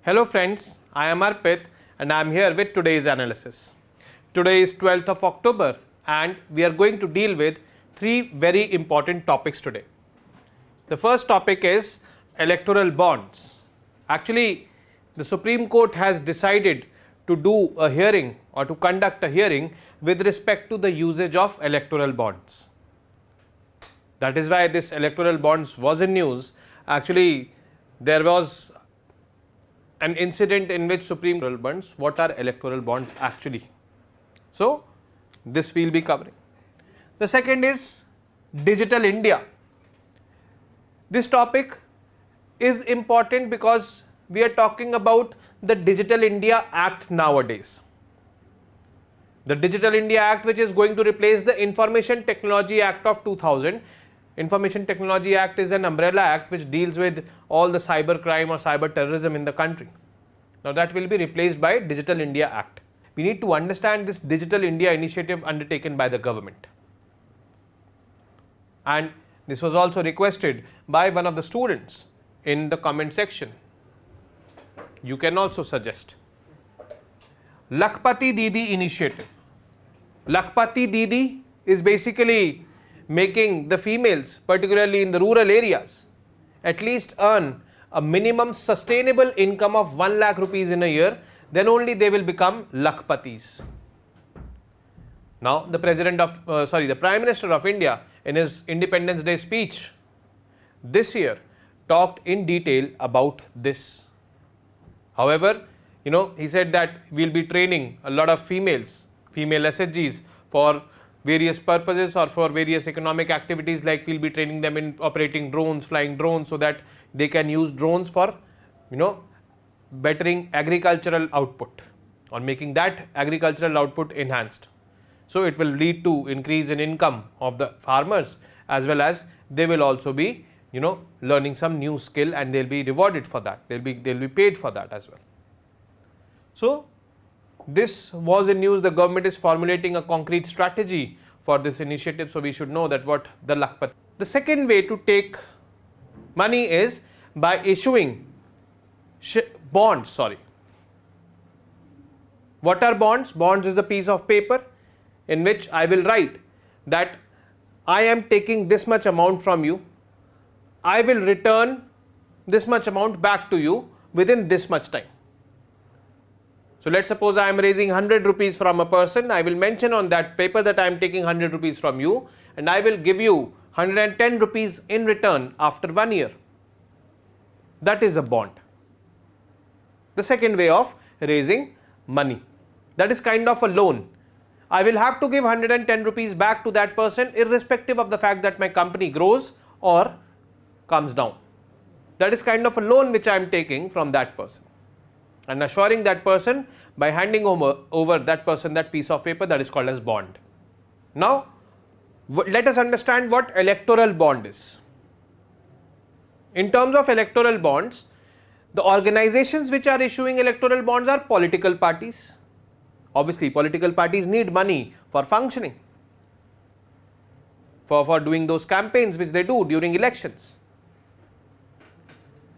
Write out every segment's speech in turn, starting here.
Hello friends, I am Arpit and I am here with today's analysis. Today is 12th of October and we are going to deal with three very important topics today. The first topic is electoral bonds. Actually, the Supreme Court has decided to do a hearing or to conduct a hearing with respect to the usage of electoral bonds. That is why this electoral bonds was in news. Actually, there was an incident in which Supreme Court bonds, what are electoral bonds actually? So, this we will be covering. The second is Digital India. This topic is important because we are talking about the Digital India Act nowadays. The Digital India Act, which is going to replace the Information Technology Act of 2000. Information Technology Act is an umbrella act which deals with all the cyber crime or cyber terrorism in the country. Now that will be replaced by Digital India Act. We need to understand this Digital India initiative undertaken by the government. And this was also requested by one of the students in the comment section. You can also suggest. Lakpa Didi initiative. Lakpa Didi is basically making the females, particularly in the rural areas, at least earn a minimum sustainable income of 1 lakh rupees in a year, then only they will become Lakpatis. Now, the Prime Minister of India in his Independence Day speech this year talked in detail about this. However, he said that we will be training a lot of female SHGs for various purposes or for various economic activities, like we will be training them in operating drones, flying drones, so that they can use drones for bettering agricultural output or making that agricultural output enhanced. So it will lead to increase in income of the farmers, as well as they will also be learning some new skill and they will be rewarded for that, they will be paid for that as well. So this was in news. The government is formulating a concrete strategy for this initiative, so we should know that what the Lakpa. The second way to take money is by issuing bonds. What are bonds? Bonds is a piece of paper in which I will write that I am taking this much amount from you, I will return this much amount back to you within this much time. So let's suppose I am raising 100 rupees from a person. I will mention on that paper that I am taking 100 rupees from you and I will give you 110 rupees in return after 1 year. That is a bond. The second way of raising money. That is kind of a loan. I will have to give 110 rupees back to that person irrespective of the fact that my company grows or comes down. That is kind of a loan which I am taking from that person and assuring that person by handing over that person that piece of paper, that is called as bond. Now, let us understand what electoral bond is. In terms of electoral bonds, the organizations which are issuing electoral bonds are political parties. Obviously, political parties need money for functioning, for doing those campaigns which they do during elections.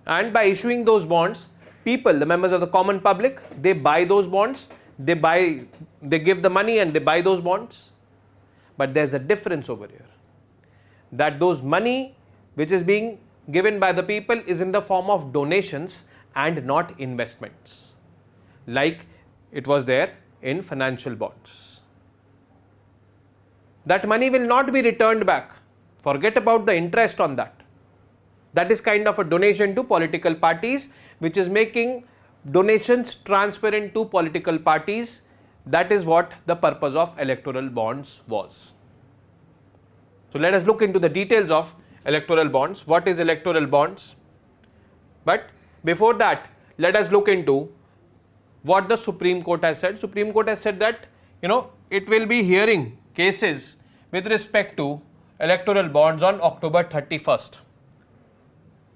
And by issuing those bonds, people, the members of the common public, they buy those bonds, they give the money and they buy those bonds. But there is a difference over here, that those money which is being given by the people is in the form of donations and not investments, like it was there in financial bonds. That money will not be returned back. Forget about the interest on that. That is kind of a donation to political parties, which is making donations transparent to political parties. That is what the purpose of electoral bonds was. So let us look into the details of electoral bonds. What is electoral bonds? But before that, let us look into what the Supreme Court has said. Supreme Court has said that it will be hearing cases with respect to electoral bonds on October 31st.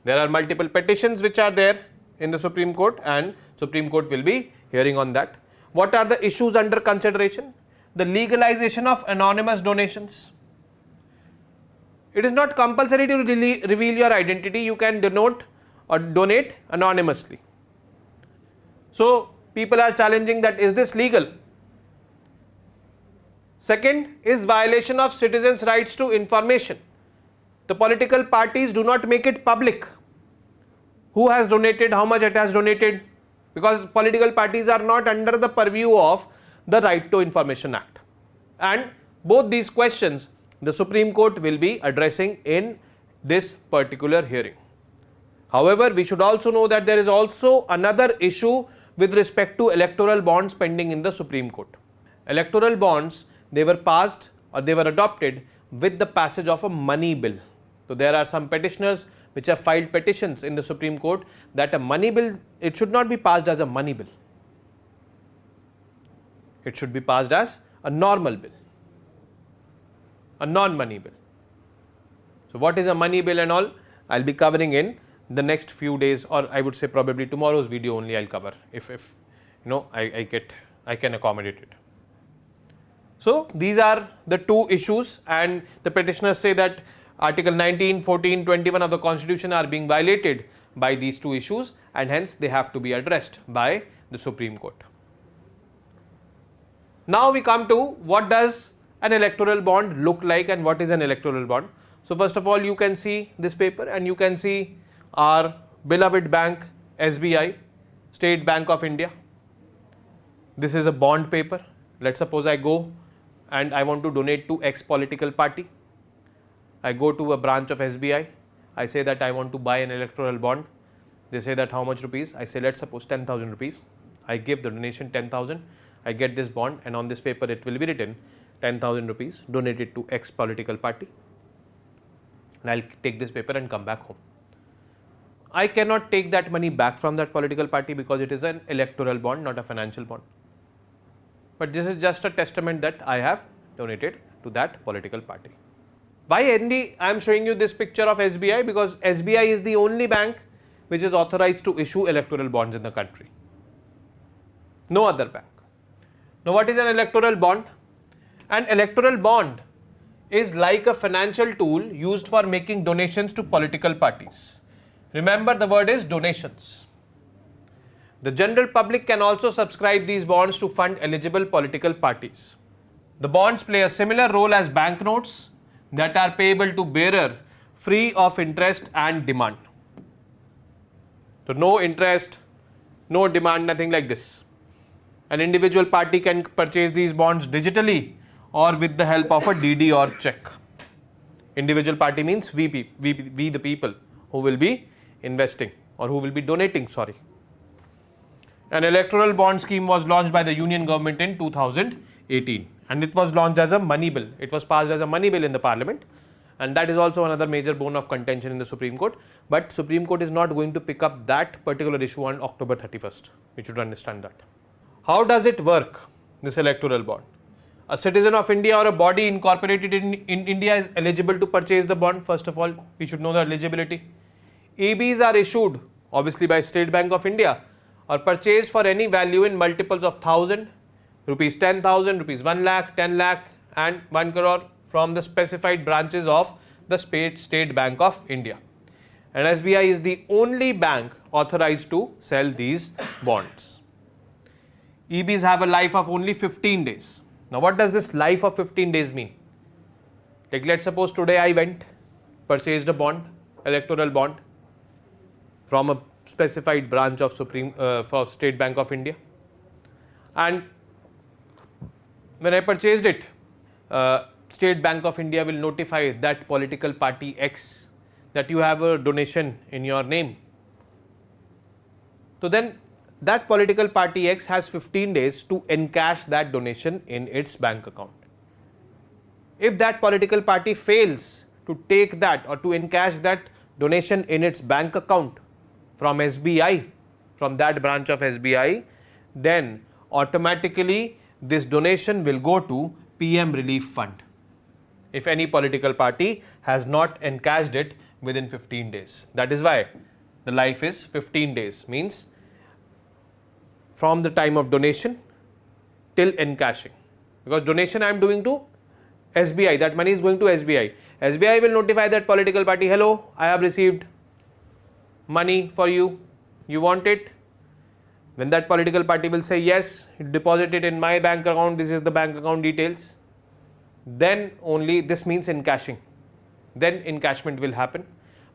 There are multiple petitions which are there in the Supreme Court and Supreme Court will be hearing on that. What are the issues under consideration? The legalization of anonymous donations. It is not compulsory to reveal your identity. You can denote or donate anonymously. So people are challenging that, is this legal? Second is violation of citizens' rights to information. The political parties do not make it public. Who has donated, how much it has donated, because political parties are not under the purview of the Right to Information Act. And both these questions the Supreme Court will be addressing in this particular hearing. However, we should also know that there is also another issue with respect to electoral bonds pending in the Supreme Court. Electoral bonds, they were passed or they were adopted with the passage of a money bill. So there are some petitioners which have filed petitions in the Supreme Court that a money bill, it should not be passed as a money bill. It should be passed as a normal bill, a non-money bill. So what is a money bill and all, I will be covering in the next few days, or I would say probably tomorrow's video only I will cover if I can accommodate it. So these are the two issues, and the petitioners say that Article 19, 14, 21 of the Constitution are being violated by these two issues, and hence they have to be addressed by the Supreme Court. Now we come to what does an electoral bond look like and what is an electoral bond. So first of all, you can see this paper and you can see our beloved bank SBI, State Bank of India. This is a bond paper. Let's suppose I go and I want to donate to X political party. I go to a branch of SBI, I say that I want to buy an electoral bond. They say that how much rupees? I say let's suppose 10,000 rupees. I give the donation 10,000, I get this bond, and on this paper it will be written 10,000 rupees donated to X political party, and I will take this paper and come back home. I cannot take that money back from that political party because it is an electoral bond, not a financial bond. But this is just a testament that I have donated to that political party. Why I am showing you this picture of SBI? Because SBI is the only bank which is authorized to issue electoral bonds in the country. No other bank. Now what is an electoral bond? An electoral bond is like a financial tool used for making donations to political parties. Remember, the word is donations. The general public can also subscribe these bonds to fund eligible political parties. The bonds play a similar role as banknotes that are payable to bearer free of interest and demand. So no interest, no demand, nothing like this. An individual party can purchase these bonds digitally or with the help of a Didi or check. Individual party means we the people who will be investing or who will be donating, sorry. An electoral bond scheme was launched by the Union government in 2018, and it was launched as a money bill. It was passed as a money bill in the parliament, and that is also another major bone of contention in the Supreme Court. But Supreme Court is not going to pick up that particular issue on October 31st. We should understand that. How does it work, this electoral bond? A citizen of India or a body incorporated in India is eligible to purchase the bond. First of all, we should know the eligibility. EBs are issued obviously by State Bank of India or purchased for any value in multiples of 1,000, rupees 10,000, rupees 1 lakh, 10 lakh and 1 crore from the specified branches of the State Bank of India. And SBI is the only bank authorized to sell these bonds. EBs have a life of only 15 days. Now what does this life of 15 days mean? Like let's suppose today I went, purchased a bond, electoral bond from a specified branch of for State Bank of India, and when I purchased it, State Bank of India will notify that political party X that you have a donation in your name. So then that political party X has 15 days to encash that donation in its bank account. If that political party fails to take that or to encash that donation in its bank account from SBI, from that branch of SBI, then automatically this donation will go to PM Relief Fund if any political party has not encashed it within 15 days. That is why the life is 15 days, means from the time of donation till encashing, because donation I am doing to SBI, that money is going to SBI. SBI will notify that political party, hello, I have received money for you, you want it? When that political party will say, yes, deposit it in my bank account, this is the bank account details, then only this means encashing. Then encashment will happen.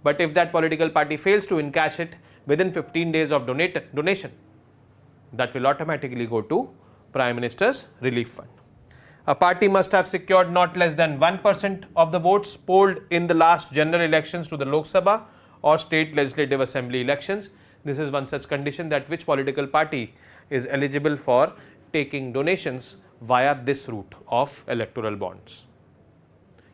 But if that political party fails to encash it within 15 days of donation, that will automatically go to Prime Minister's Relief Fund. A party must have secured not less than 1% of the votes polled in the last general elections to the Lok Sabha or state legislative assembly elections. This is one such condition that which political party is eligible for taking donations via this route of electoral bonds.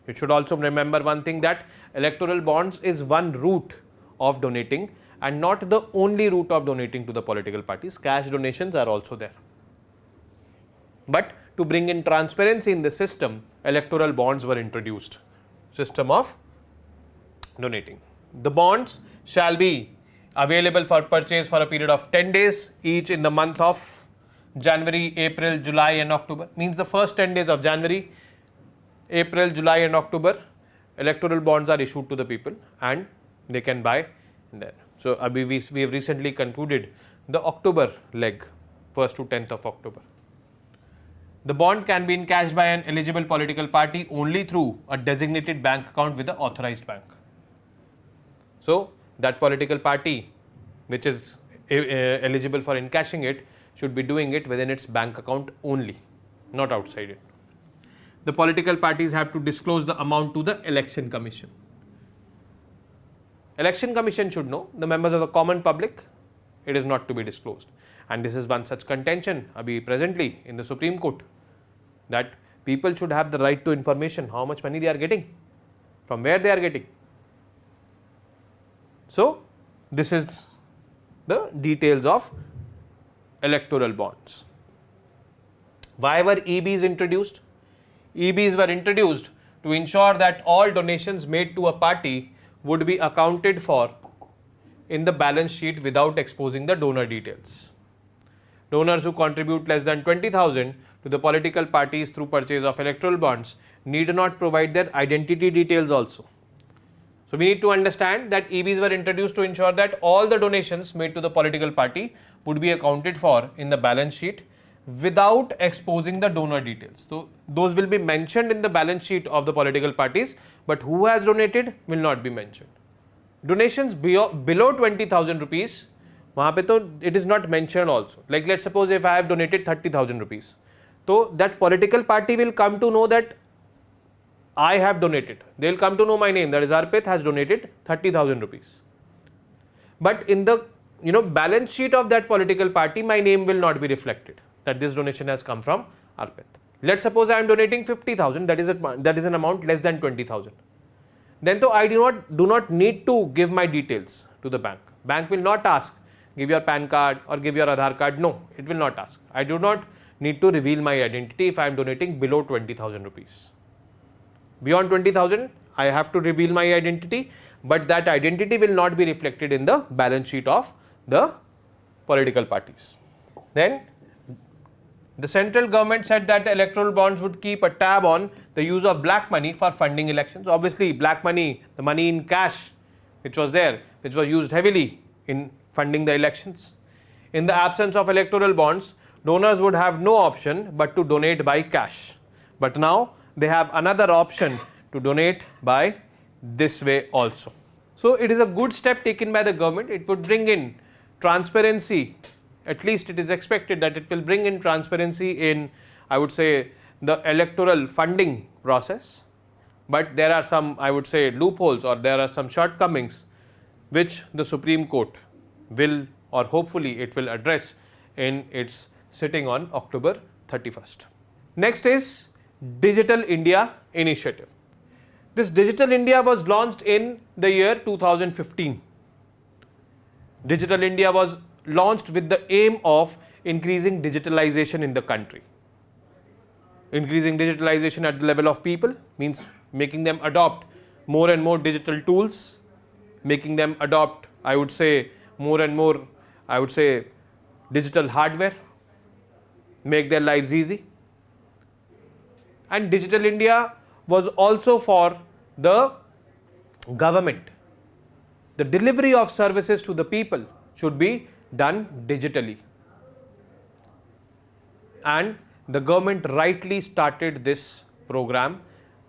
You should also remember one thing, that electoral bonds is one route of donating and not the only route of donating to the political parties. Cash donations are also there. But to bring in transparency in the system, electoral bonds were introduced. System of donating. The bonds shall be available for purchase for a period of 10 days each in the month of January, April, July and October. Means the first 10 days of January, April, July and October, electoral bonds are issued to the people and they can buy there. So, we have recently concluded the October leg, 1st to 10th of October. The bond can be encashed by an eligible political party only through a designated bank account with the authorized bank. So, that political party which is eligible for encashing it should be doing it within its bank account only, not outside it. The political parties have to disclose the amount to the Election Commission. Election Commission should know. The members of the common public, it is not to be disclosed. And this is one such contention presently in the Supreme Court, that people should have the right to information, how much money they are getting, from where they are getting. So, this is the details of electoral bonds. Why were EBs introduced? EBs were introduced to ensure that all donations made to a party would be accounted for in the balance sheet without exposing the donor details. Donors who contribute less than 20,000 to the political parties through purchase of electoral bonds need not provide their identity details also. So, we need to understand that EBs were introduced to ensure that all the donations made to the political party would be accounted for in the balance sheet without exposing the donor details. So, those will be mentioned in the balance sheet of the political parties, but who has donated will not be mentioned. Donations below 20,000 rupees, it is not mentioned also. Like, let's suppose if I have donated 30,000 rupees, so that political party will come to know that I have donated. They will come to know my name, that is Arpit has donated 30,000 rupees. But in the balance sheet of that political party, my name will not be reflected that this donation has come from Arpit. Let's suppose I am donating 50,000, that is an amount less than 20,000. Then though I do not need to give my details to the bank. Bank will not ask, give your PAN card or give your Aadhaar card. No, it will not ask. I do not need to reveal my identity if I am donating below 20,000 rupees. Beyond 20,000, I have to reveal my identity, but that identity will not be reflected in the balance sheet of the political parties. Then, the central government said that electoral bonds would keep a tab on the use of black money for funding elections. Obviously, black money, the money in cash which was there, which was used heavily in funding the elections. In the absence of electoral bonds, donors would have no option but to donate by cash. But now, they have another option to donate by this way also. So, it is a good step taken by the government. It would bring in transparency, at least it is expected that it will bring in transparency in, I would say, the electoral funding process. But there are some, I would say, loopholes, or there are some shortcomings which the Supreme Court will, or hopefully it will address in its sitting on October 31st. Next is Digital India initiative. This Digital India was launched in the year 2015. Digital India was launched with the aim of increasing digitalization in the country. Increasing digitalization at the level of people means making them adopt more and more digital tools, making them adopt, I would say, more and more, I would say, digital hardware, make their lives easy. And Digital India was also for the government. The delivery of services to the people should be done digitally. and the government rightly started this program,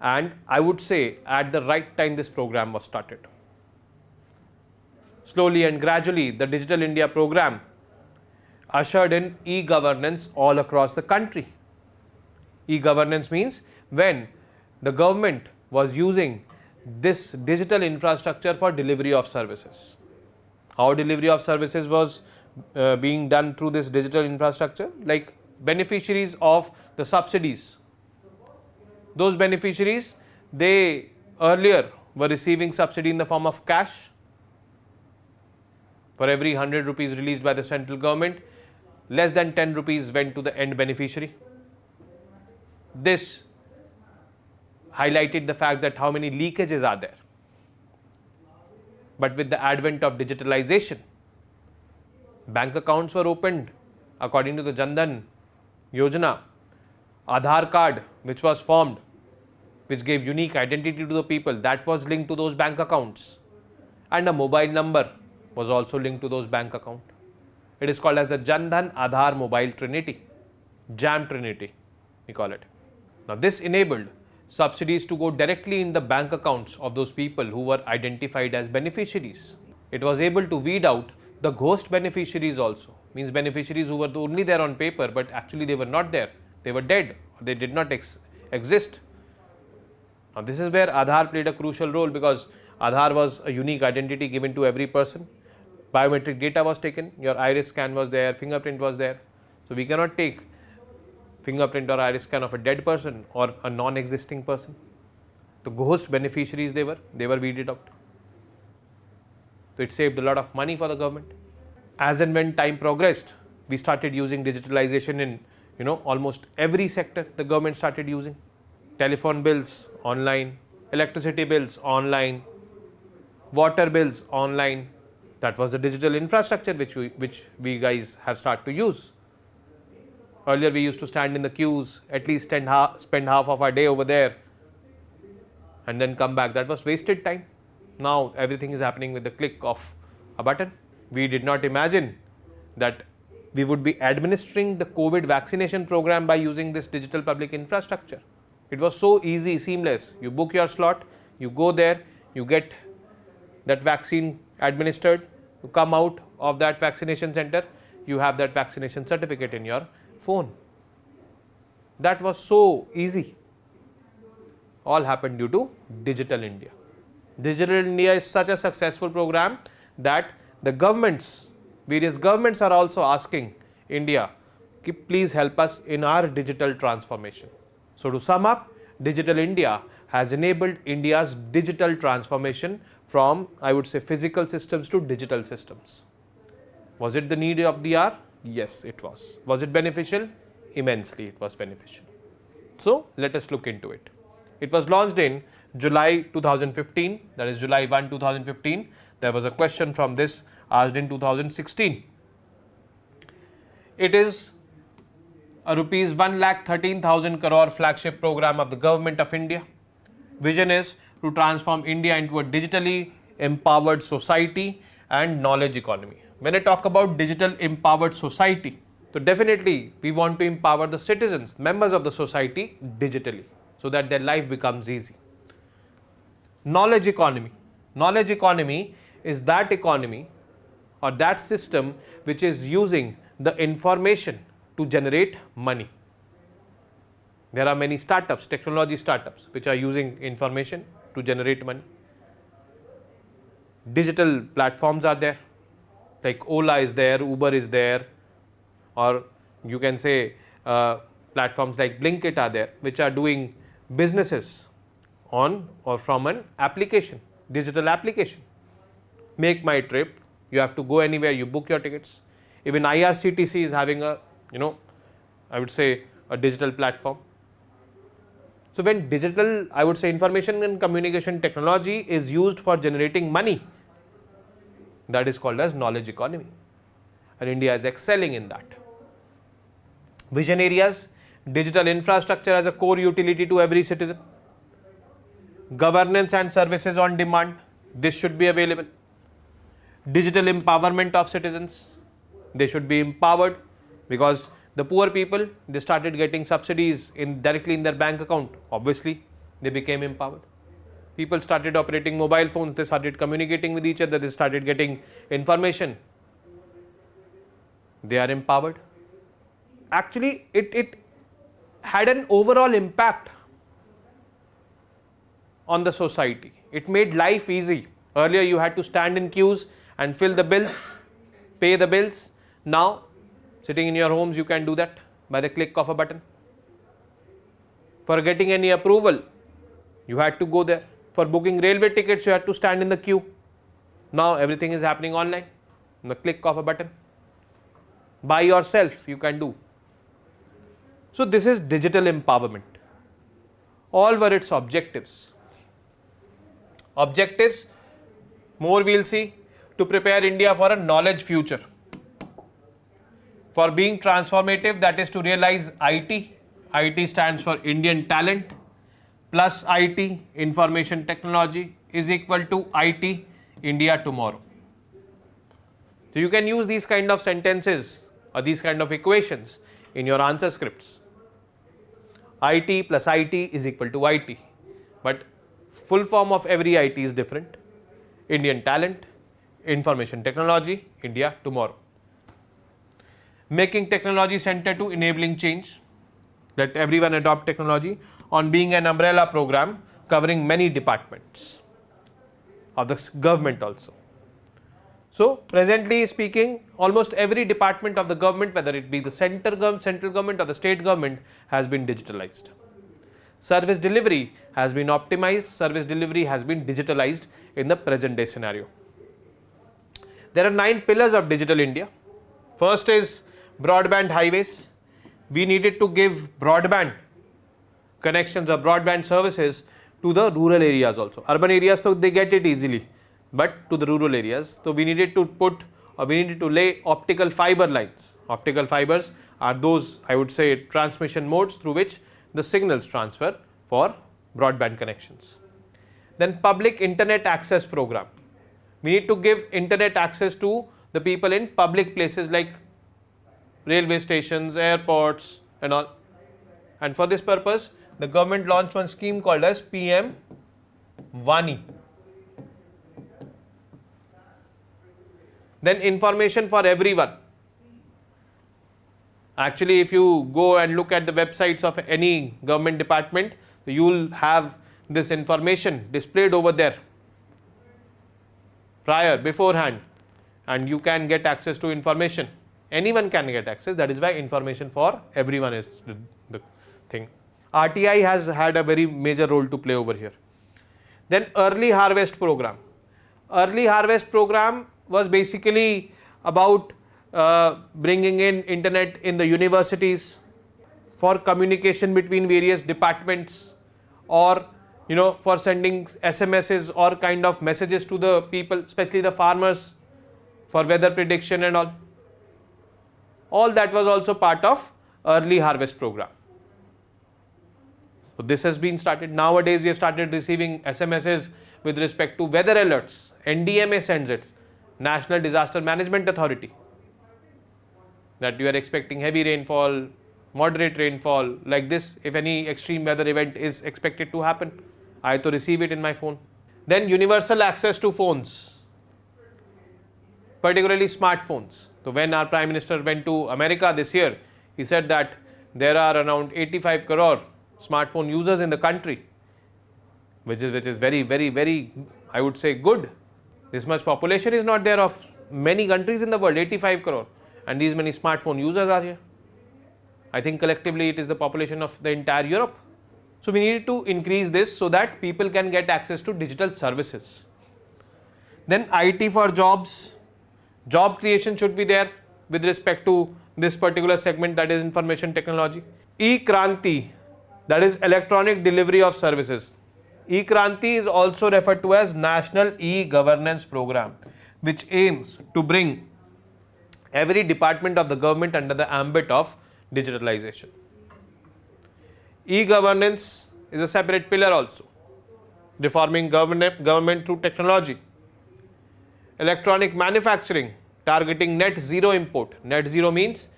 and I would say at the right time this program was started. Slowly and gradually, the Digital India program ushered in e-governance all across the country. E-governance means when the government was using this digital infrastructure for delivery of services. How delivery of services was being done through this digital infrastructure? Like beneficiaries of the subsidies. Those beneficiaries, they earlier were receiving subsidy in the form of cash. For every 100 rupees released by the central government, less than 10 rupees went to the end beneficiary. This highlighted the fact that how many leakages are there. But with the advent of digitalization, bank accounts were opened according to the Jan-Dhan Yojana, Aadhaar card which was formed, which gave unique identity to the people, that was linked to those bank accounts, and a mobile number was also linked to those bank accounts. It is called as the Jan-Dhan Aadhaar Mobile Trinity, JAM Trinity we call it. Now this enabled subsidies to go directly in the bank accounts of those people who were identified as beneficiaries. It was able to weed out the ghost beneficiaries also, means beneficiaries who were only there on paper but actually they were not there, they were dead, or they did not exist. Now this is where Aadhaar played a crucial role, because Aadhaar was a unique identity given to every person. Biometric data was taken, your iris scan was there, fingerprint was there. So we cannot take fingerprint or iris scan of a dead person or a non-existing person. The ghost beneficiaries they were weeded out. So it saved a lot of money for the government. As and when time progressed, we started using digitalization in almost every sector. The government started using telephone bills online, electricity bills online, water bills online. That was the digital infrastructure which we guys have started to use. Earlier we used to stand in the queues, at least spend half of our day over there and then come back. That was wasted time. Now everything is happening with the click of a button. We did not imagine that we would be administering the COVID vaccination program by using this digital public infrastructure. It was so easy, seamless. You book your slot, you go there, you get that vaccine administered, you come out of that vaccination center, you have that vaccination certificate in your phone. That was so easy. All happened due to Digital India. Digital India is such a successful program that the various governments are also asking India, please help us in our digital transformation. So to sum up, Digital India has enabled India's digital transformation from, I would say, physical systems to digital systems. Was it the need of the hour? Yes, it was. Was it beneficial? Immensely, it was beneficial. So let us look into it. It was launched in July 2015, that is July 1, 2015. There was a question from this asked in 2016. It is a rupees 1,13,000 crore flagship program of the Government of India. Vision is to transform India into a digitally empowered society and knowledge economy. When I talk about digital empowered society, so definitely we want to empower the citizens, members of the society digitally, so that their life becomes easy. Knowledge economy. Knowledge economy is that economy or that system which is using the information to generate money. There are many startups, technology startups, which are using information to generate money. Digital platforms are there, like Ola is there, Uber is there, or you can say platforms like Blinkit are there, which are doing businesses on or from an application, digital application. Make My Trip, you have to go anywhere, you book your tickets. Even IRCTC is having a, I would say a digital platform. So when digital, I would say information and communication technology is used for generating money, that is called as knowledge economy, and India is excelling in that. Vision areas, digital infrastructure as a core utility to every citizen. Governance and services on demand, this should be available. Digital empowerment of citizens, they should be empowered because The poor people, they started getting subsidies directly in their bank account. Obviously, they became empowered. People started operating mobile phones, they started communicating with each other, they started getting information. They are empowered. Actually, it had an overall impact on the society. It made life easy. Earlier, you had to stand in queues and fill the bills, pay the bills. Now, sitting in your homes, you can do that by the click of a button. For getting any approval, you had to go there. For booking railway tickets, you had to stand in the queue. Now, everything is happening online, the click of a button. By yourself, you can do. So, this is digital empowerment. All were its objectives. Objectives, more we will see, to prepare India for a knowledge future. For being transformative, that is to realize IT. IT stands for Indian talent, plus IT, information technology, is equal to IT, India tomorrow. So you can use these kind of sentences or these kind of equations in your answer scripts. IT plus IT is equal to IT, but full form of every IT is different. Indian talent, information technology, India tomorrow. Making technology center to enabling change. Let everyone adopt technology on being an umbrella program covering many departments of the government also. So, presently speaking, almost every department of the government, whether it be the central government or the state government, has been digitalized. Service delivery has been optimized, service delivery has been digitalized in the present day scenario. There are 9 pillars of digital India. First is broadband highways. We needed to give broadband connections or broadband services to the rural areas also. Urban areas, so they get it easily, but to the rural areas, so we needed to lay optical fiber lines. Optical fibers are those, I would say, transmission modes through which the signals transfer for broadband connections. Then public internet access program. We need to give internet access to the people in public places like railway stations, airports and all. And for this purpose, the government launched one scheme called as PM Vani. Then information for everyone. Actually, if you go and look at the websites of any government department, you will have this information displayed over there beforehand, and you can get access to information. Anyone can get access, that is why information for everyone is the thing. RTI has had a very major role to play over here. Then early harvest program. Early harvest program was basically about bringing in internet in the universities for communication between various departments, or for sending SMSs or kind of messages to the people, especially the farmers, for weather prediction and all. All that was also part of early harvest program. So this has been started. Nowadays we have started receiving SMSs with respect to weather alerts. NDMA sends it, National Disaster Management Authority, that you are expecting heavy rainfall, moderate rainfall, like this. If any extreme weather event is expected to happen, I have to receive it in my phone. Then universal access to phones, particularly smartphones. So when our Prime Minister went to America this year, he said that there are around 85 crore smartphone users in the country, which is very, very, very, I would say, good. This much population is not there of many countries in the world, 85 crore, and these many smartphone users are here. I think collectively it is the population of the entire Europe. So we needed to increase this so that people can get access to digital services. Then IT for jobs. Job creation should be there with respect to this particular segment, that is information technology. E-Kranti, that is electronic delivery of services. E-Kranti is also referred to as National E-Governance Program, which aims to bring every department of the government under the ambit of digitalization. E-governance is a separate pillar also, reforming government through technology. Electronic manufacturing, targeting net zero import. Net zero means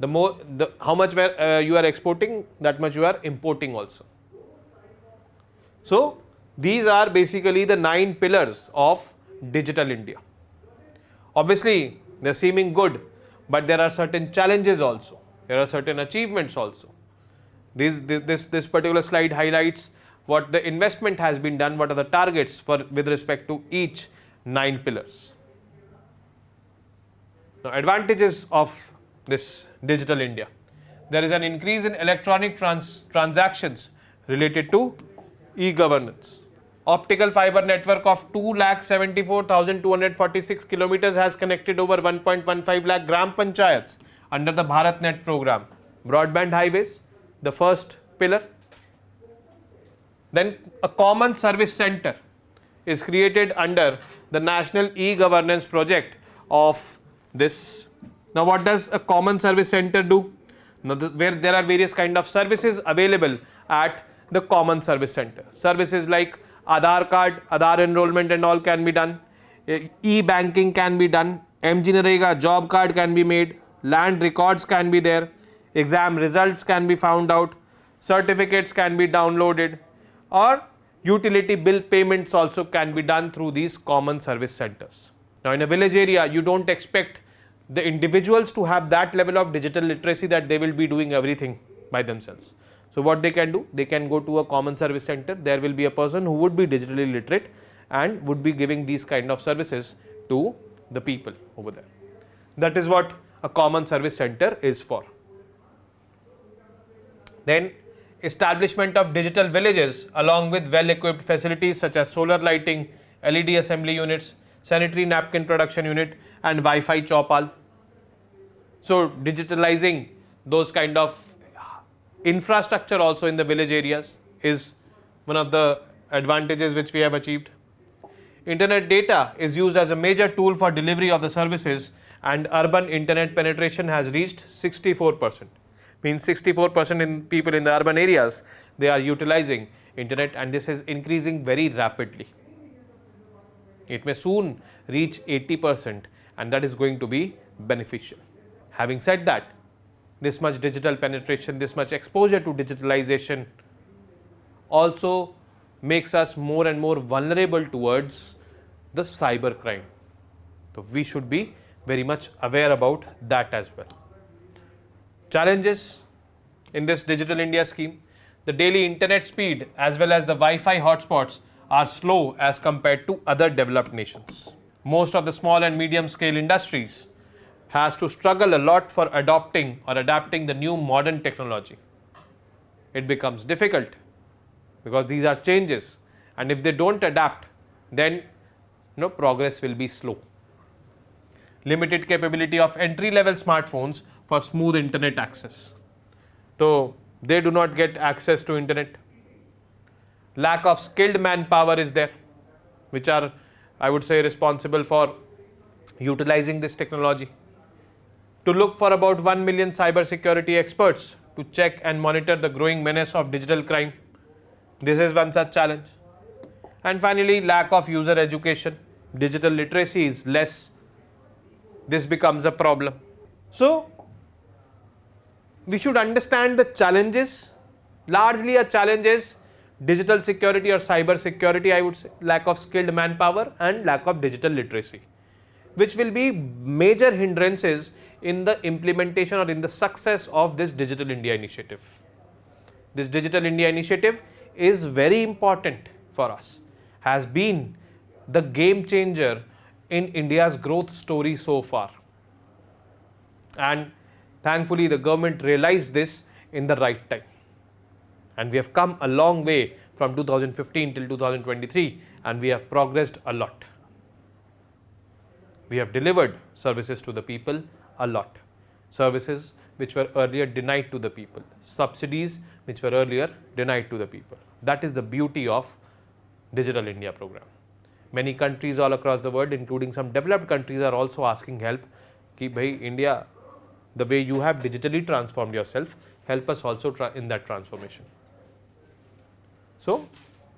how much you are exporting, that much you are importing also. So these are basically the 9 pillars of Digital India. Obviously, they're seeming good, but there are certain challenges also. There are certain achievements also. This particular slide highlights what the investment has been done, what are the targets with respect to each 9 pillars. Now, advantages of this Digital India. There is an increase in electronic transactions related to e-governance. Optical fiber network of 2,74,246 kilometers has connected over 1.15 lakh gram panchayats under the BharatNet program. Broadband highways, the first pillar. Then a common service center is created under the National E-Governance project of this. Now, what does a common service center do? Now, where there are various kind of services available at the common service center. Services like Aadhaar card, Aadhaar enrollment and all can be done. E-banking can be done. MGNREGA job card can be made. Land records can be there. Exam results can be found out. Certificates can be downloaded. Or utility bill payments also can be done through these common service centers. Now, in a village area, you don't expect the individuals to have that level of digital literacy that they will be doing everything by themselves. So what they can do? They can go to a common service center. There will be a person who would be digitally literate and would be giving these kind of services to the people over there. That is what a common service center is for. Then establishment of digital villages along with well-equipped facilities such as solar lighting, LED assembly units, sanitary napkin production unit and Wi-Fi chopal. So digitalizing those kind of infrastructure also in the village areas is one of the advantages which we have achieved. Internet data is used as a major tool for delivery of the services, and urban internet penetration has reached 64%. Means 64% in people in the urban areas, they are utilizing internet, and this is increasing very rapidly. It may soon reach 80%, and that is going to be beneficial. Having said that, this much digital penetration, this much exposure to digitalization also makes us more and more vulnerable towards the cyber crime. So we should be very much aware about that as well. Challenges in this Digital India scheme: the daily internet speed as well as the Wi-Fi hotspots are slow as compared to other developed nations. Most of the small and medium scale industries has to struggle a lot for adopting or adapting the new modern technology. It becomes difficult because these are changes, and if they don't adapt, then progress will be slow. Limited capability of entry-level smartphones for smooth internet access. So they do not get access to internet. Lack of skilled manpower is there, which are, I would say, responsible for utilizing this technology. To look for about 1 million cyber security experts to check and monitor the growing menace of digital crime. This is one such challenge. And finally, lack of user education. Digital literacy is less. This becomes a problem. So we should understand the challenges. Largely a challenge is digital security or cyber security, I would say, lack of skilled manpower and lack of digital literacy, which will be major hindrances in the implementation or in the success of this Digital India initiative. This Digital India initiative is very important for us, has been the game changer in India's growth story so far. And thankfully the government realized this in the right time. And we have come a long way from 2015 till 2023, and we have progressed a lot. We have delivered services to the people a lot. Services which were earlier denied to the people. Subsidies which were earlier denied to the people. That is the beauty of Digital India program. Many countries all across the world, including some developed countries, are also asking help. Ki bhai, India, the way you have digitally transformed yourself, help us also in that transformation. So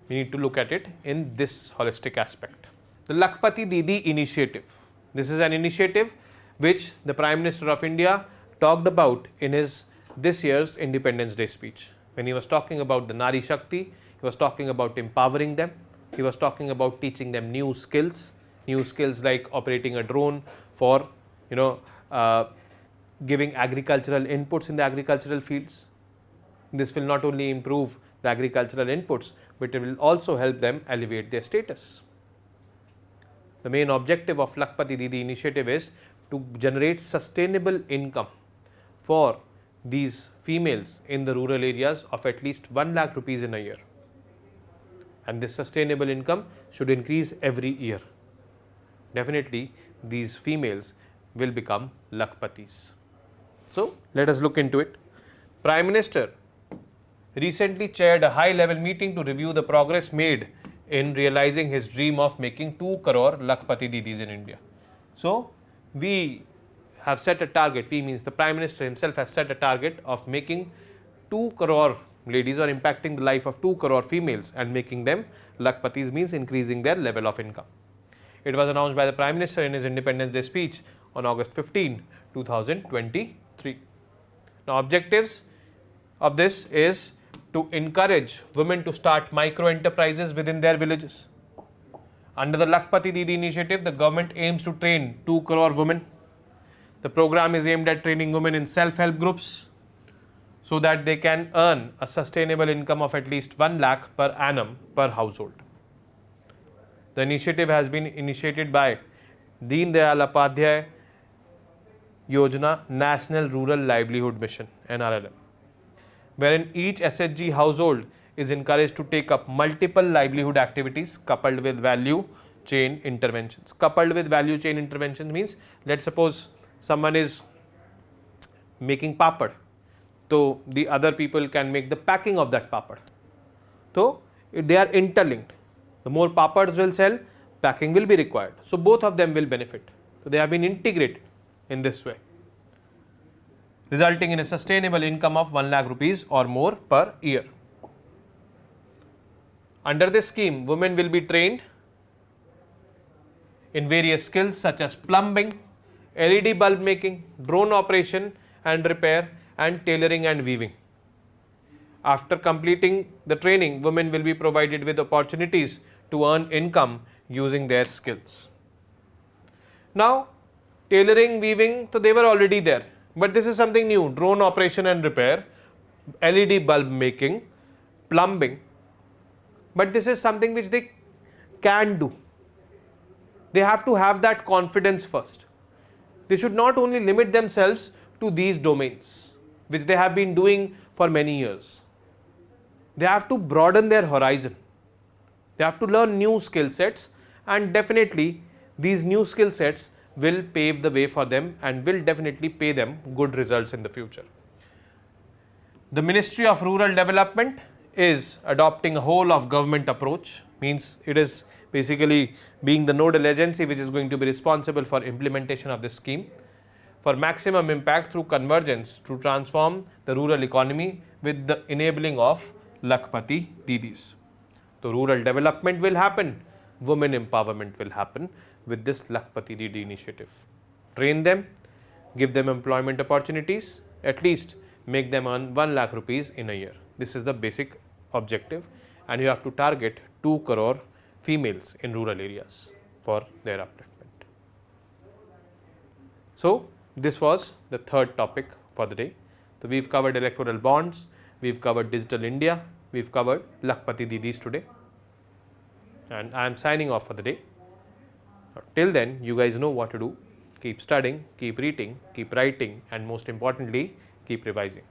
we need to look at it in this holistic aspect. The Lakpa Didi initiative. This is an initiative which the Prime Minister of India talked about in his this year's Independence Day speech. When he was talking about the Nari Shakti, he was talking about empowering them. He was talking about teaching them new skills like operating a drone for giving agricultural inputs in the agricultural fields. This will not only improve the agricultural inputs, but it will also help them elevate their status. The main objective of Lakpati Didi initiative is to generate sustainable income for these females in the rural areas of at least 1 lakh rupees in a year. And this sustainable income should increase every year. Definitely, these females will become Lakpatis. So, let us look into it. Prime Minister recently chaired a high-level meeting to review the progress made in realizing his dream of making 2 crore Lakpati Didis in India. So, we have set a target, we means the Prime Minister himself has set a target of making 2 crore ladies or impacting the life of 2 crore females and making them Lakpatis, means increasing their level of income. It was announced by the Prime Minister in his Independence Day speech on August 15, 2023. Now, objectives of this is to encourage women to start micro enterprises within their villages. Under the Lakpati Didi initiative, the government aims to train 2 crore women. The program is aimed at training women in self-help groups so that they can earn a sustainable income of at least 1 lakh per annum per household. The initiative has been initiated by Deen Dayal Upadhyay Yojana National Rural Livelihood Mission (NRLM), wherein each SHG household is encouraged to take up multiple livelihood activities coupled with value chain interventions. Coupled with value chain interventions means, let's suppose someone is making papad, so the other people can make the packing of that papad. So, they are interlinked. The more papads will sell, packing will be required. So, both of them will benefit. So, they have been integrated in this way, resulting in a sustainable income of 1 lakh rupees or more per year. Under this scheme, women will be trained in various skills such as plumbing, LED bulb making, drone operation and repair, and tailoring and weaving. After completing the training, women will be provided with opportunities to earn income using their skills. Now, tailoring, weaving, so they were already there, but this is something new: drone operation and repair, LED bulb making, plumbing. But this is something which they can do. They have to have that confidence first. They should not only limit themselves to these domains, which they have been doing for many years. They have to broaden their horizon. They have to learn new skill sets, and definitely these new skill sets will pave the way for them and will definitely pay them good results in the future. The Ministry of Rural Development is adopting a whole of government approach, means it is basically being the nodal agency which is going to be responsible for implementation of this scheme for maximum impact through convergence to transform the rural economy with the enabling of Lakpati Didis. So, rural development will happen, women empowerment will happen with this Lakpati Didi initiative. Train them, give them employment opportunities, at least make them earn 1 lakh rupees in a year. This is the basic objective, and you have to target 2 crore females in rural areas for their upliftment. So, this was the third topic for the day. So, we have covered electoral bonds, we have covered digital India, we have covered Lakpati Didis today, and I am signing off for the day. Till then, you guys know what to do. Keep studying, keep reading, keep writing, and most importantly, keep revising.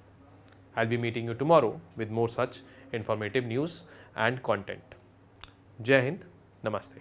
I will be meeting you tomorrow with more such informative news and content. Jai Hind, Namaste.